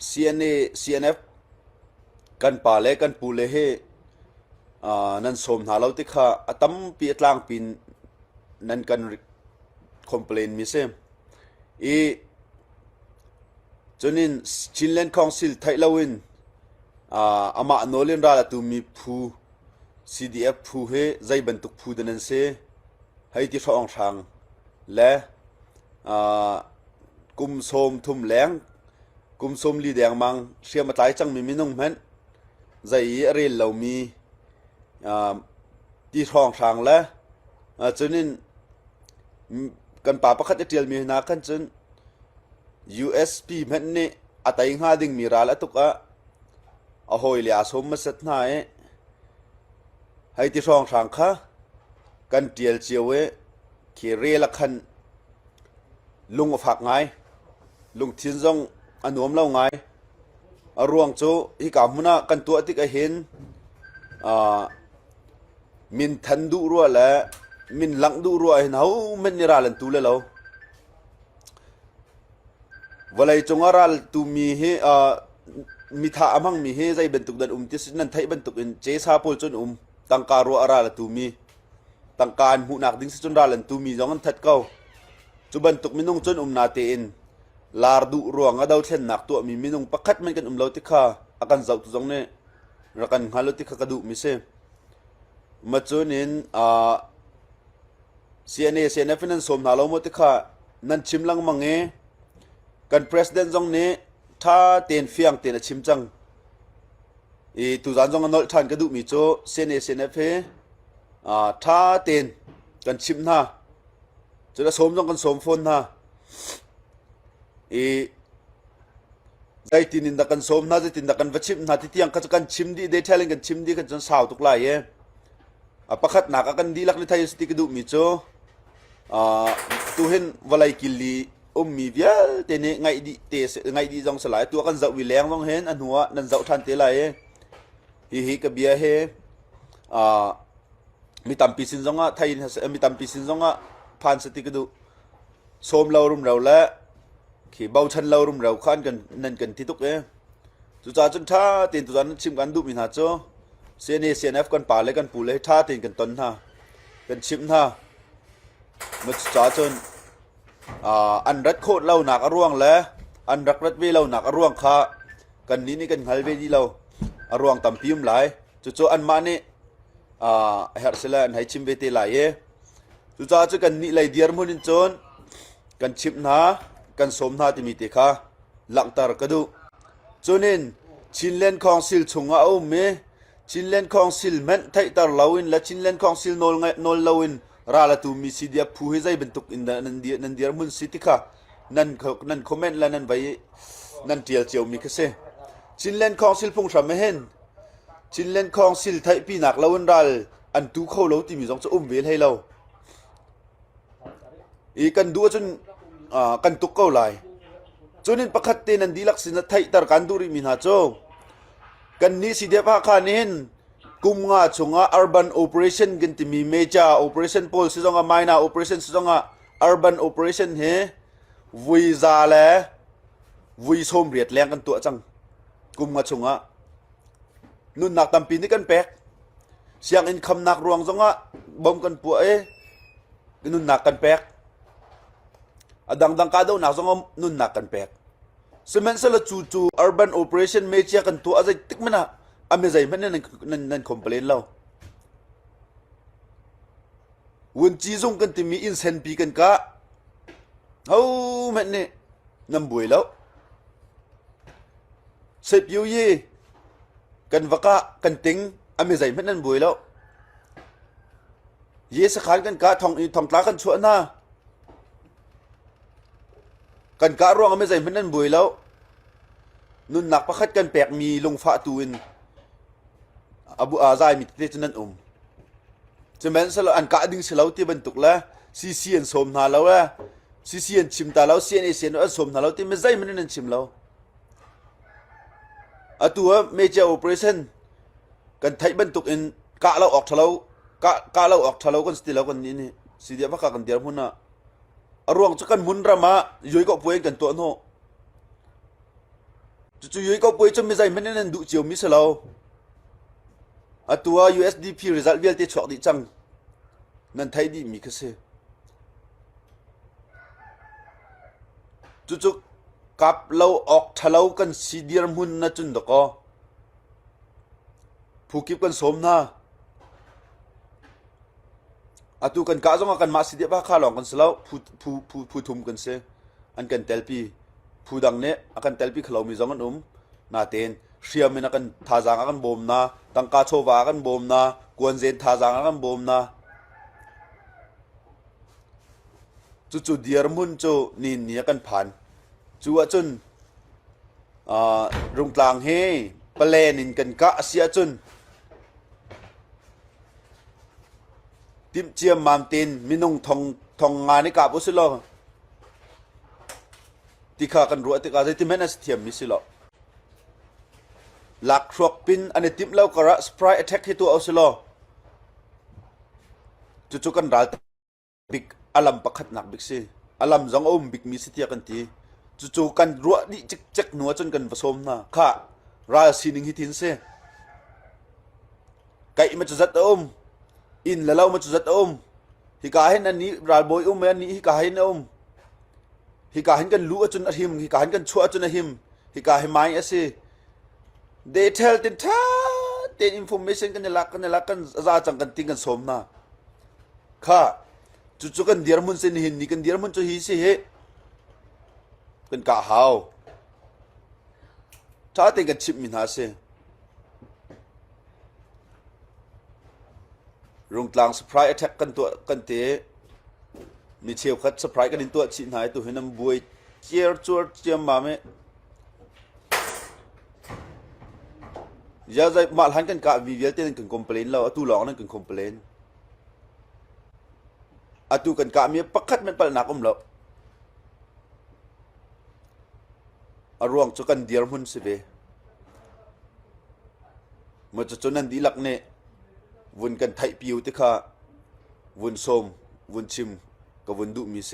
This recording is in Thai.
CNA CNF กันป่าเลกันปูเลเฮนั่นสมหาเราติค่ะตั้มปีตลางปีนั่นกันคอมเพลนมิเซมจนินชินเลนคองซิลไทยลาวินอามาโนเลนราลตุมีผู้ CDF ผู้เฮใจบรรทุกผู้ดันเซให้ที่ช่องทางและกุมสมทุ่มแหลงกุมสมลีแดงมังเชื่อมาตายจังมีมินุ่งเหม็นใจเรียนเรามีที่ช่องทางและจนินกันป่าประคัตเตียลมีนาคันจน USP เหม็นนี่อัตยิงหาดิ่งมีราละตุกะหอยเลียสมมาเสร็จนายให้ที่ช่องทางค่ะกันเตียลเจียวเวขี่เรือละคันลุงฝักไงลุงทิ้งจงอันนวมเล่าไงรวงโจฮิกามุนะกันตัวที่ก็เห็นมินทันดูรัวและมินหลังดูรัวเห็นเขามันนี่ราลันตูเลยเราวันไรจงอาราลตูมีเฮมีท่าอมังมีเฮใจบรรทุกดันที่สินันไทยบรรทุกอินเจสาโพลจนตั้งการรัวอาราลตูมีตั้งการหูนักดิ้งสิจนราลันตูมีจงอันทัดเก้าจุบรรทุกมินุ่งจนนาเตอินลาร์ดูรัวงาดาวเช่นนักตัวมีมินุ่งปักขัดมันกันเราติค่ะอาการเจ้าตุจงเนี่ยรักันฮัลโหลติค่ะกระดูมิเซมาจนินCNA CNF นั้นสมนาเราหมดติค่ะนั่นชิมลังมังเงกันประธานจงเนี่ยถ้าเตียนเฟียงเตียนชิมจังตุจานจงอันนั้นทันกระดูมิโจ CNA CNF ถ้าเตียนกันชิมนะจะได้สมจงกันสมฝนนะใจตินินดักกันสมนะใจตินดักกันวัชิมนะที่ยังกันชิมดีเดทเทลกันชิมดีกันจนสาวตุกไล่ประคัดหนักกันดีลักในไทยสติกระดูมิโจตัวเห็นวลัยกิลีมีเวียเตนี่ไงดีจงสลายตัวกันเจ้าวิแรงจงเห็นอันหัวนั่นเจ้าทันเตลัยฮิกับเบียเฮมีตำปีสินจงไทยมีตำปีสินจงผ่านสติกระดูสมเรารุมเราและขี่เบาชันเรารุมเราขั้นกันนั่นกันที่ตุกจุจ่าจนท่าตีนจุจ่าชิมกันดูมินาโจCNA CNF กันป่าเลยกันปูเลยท่าตีนกันต้นท่ากันชิมท่ามาจุจ่าจนอันรัดโคตรเราหนักร่วงและอันรักรัดเวเราหนักร่วงค่ะกันนี้กันหัลเวดีเราร่วงต่ำพิมพ์หลายจุอันมาเนี่ยเฮร์เซลนให้ชิมเวทีหลายจุจ่าจกันนี่เลยเดียร์มุนินจนกันชิมนะกันสมนาที่มีติค่ะหลังตารกระดูจนินชินเลนของซิลชงเอาเมชินเลนของซิลเมนไทยตารลาวินและชินเลนของซิลโนลลาวินราลาตูมีซีเดียผู้ให้ใจบรรทุกอินนันเดียร์มุนสิติค่ะนั่นคอมเมนต์และนั่นไว้นั่นเจียวมีกระเซชินเลนของซิลพงษ์สามเห็นชินเลนของซิลไทยปีนักลาวินรัลอันตูเข้าเราที่มีสองจะเวลให้เรากันดูจนกันตุกเก้าลายจนนินประคัตเตนันดีลักษณะไทยตารกันดูริมินาโจกันนี้สิเดียพาคานินกุมงาชงา urban operation กันที่มีเมจา operation pol สิจงา minor operation สิจงา urban operation เฮวิซาเลวิสมเรียดแรงกันตัวจังกุมงาชงานุนนักตำปีนี่กันแปกเสียงอินคำนักรวงจงาบอมกันปัวนุนนักกันแปกดังกาดาวนักจงานุนนักกันแปกสมัยสละจู่ urban operation เมจากันตัวอะไรติ๊กมันอเมริกานั่นคอมเพลนเราวันจีจงกันที่มีอินเซนปีกันกะเฮ้ยมันเนี่ยน้ำบุยแล้วเสพยูยี่กันวักกันติงอเมริกานั่นบุยแล้วเยสขานกันกะทองตากันชวนนะกันกะร่วงอเมริกานั่นบุยแล้วนุ่นหนักประคัดกันแปลกมีลงฟ้าตูนอบูอาซายมีเตจนันจะแม้สละอันกาดิ้งสลาวที่บรรทุกแล้วซีเซียนสมนาแล้วซีเซียนชิมตาแล้วเซียนสมนาแล้วที่ไม่ใจมันนั่นชิมแล้วตัวเมเจอร์โอเปอเรชั่นกันไทยบรรทุกอินกะเราออกทะเลกะเราออกทะเลกันสติแล้วกันนี่สิเดียพักกันเดียร์มุนน่ะร่วงจุกันมุนรามาย่อยก็ป่วยกันตัวโน่ จุยก็ป่วยจนไม่ใจมันนั่นดุเจียวมิสลาวตัว USDP result เวียลที่ชอกดิจังนั่นไทยดีมีคือเสจุกับเราออกทะเลากันซีเดียร์มุนนะจุนดอกผู้กิบกันสมนะตัวกันกะจงกันมาสิเดียบ้าข้าหลองกันสลาวผู้ทุมกันเสอันกันเตลปีผู้ดังเนะกันเตลปีขลาวมีจงกันนาเตนเชียมินักันทาจางกันบ่มนะตังกาโชวากันบ่มนะกวนเซนทาจางกันบ่มนะจุเดียร์มุนโจนี่เนี่ยกันผ่านจัวจุนรุงกลางเฮปเลนินกันกะเสียจุนติมเจียมมามตินมินงทองงานนี่กาบุสิโลติขากันรัวติกาจะติแม่นสเทียมมิสิโลหลักครบปินอันนี้ติมเล่ากระสปรายแอทแทกให้ตัวเอาสิโลจุกันรัลบิกอลัมปักขัดหนักบิกสิอลัมจงอมบิกมีสิเทียกันทีจู่กันรัวนี่จิกหนัวจนกันผสมนะข้าราศีนิงฮิตินเซไก่มาจุดจัดอินแล้วเรามาจุดจัดฮิกาเห็นอันนี้ราบอยอันนี้ฮิกาเห็นฮิกาเห็นกันรู้จนอหิมฮิกาเห็นกันชั่วจนอหิมฮิกาเห็นไม้เอซีthey tell the information กันละกันราจังกันติงกันสมนะข้าจู่กันเดียร์มุนเซนหินนี่กันเดียร์มุนจะฮิสิเฮกันกะหาวถ้าเต็งกันชิปมินหาเซรุงกลางสปรายแอทแทกกันตัวกันเตมีเชียวคัดสปรายกันตัวชินหายตัวเห็นน้ำบวยเจียร์จวดเจียมมาเมยาใจมาหันกันกะวิเวียเต้นกันคอมเพลนแล้วตู้หลอกนั่นกันคอมเพลนตู้กันกะมีปักขัดมันปลนักแล้วรวงจุกันเดียร์มุนสิเบมันจะจนนั้นดีหลักเนี่ยวนกันไทยปิวติค่ะวนสมวนชิมกับวนดุมีเซ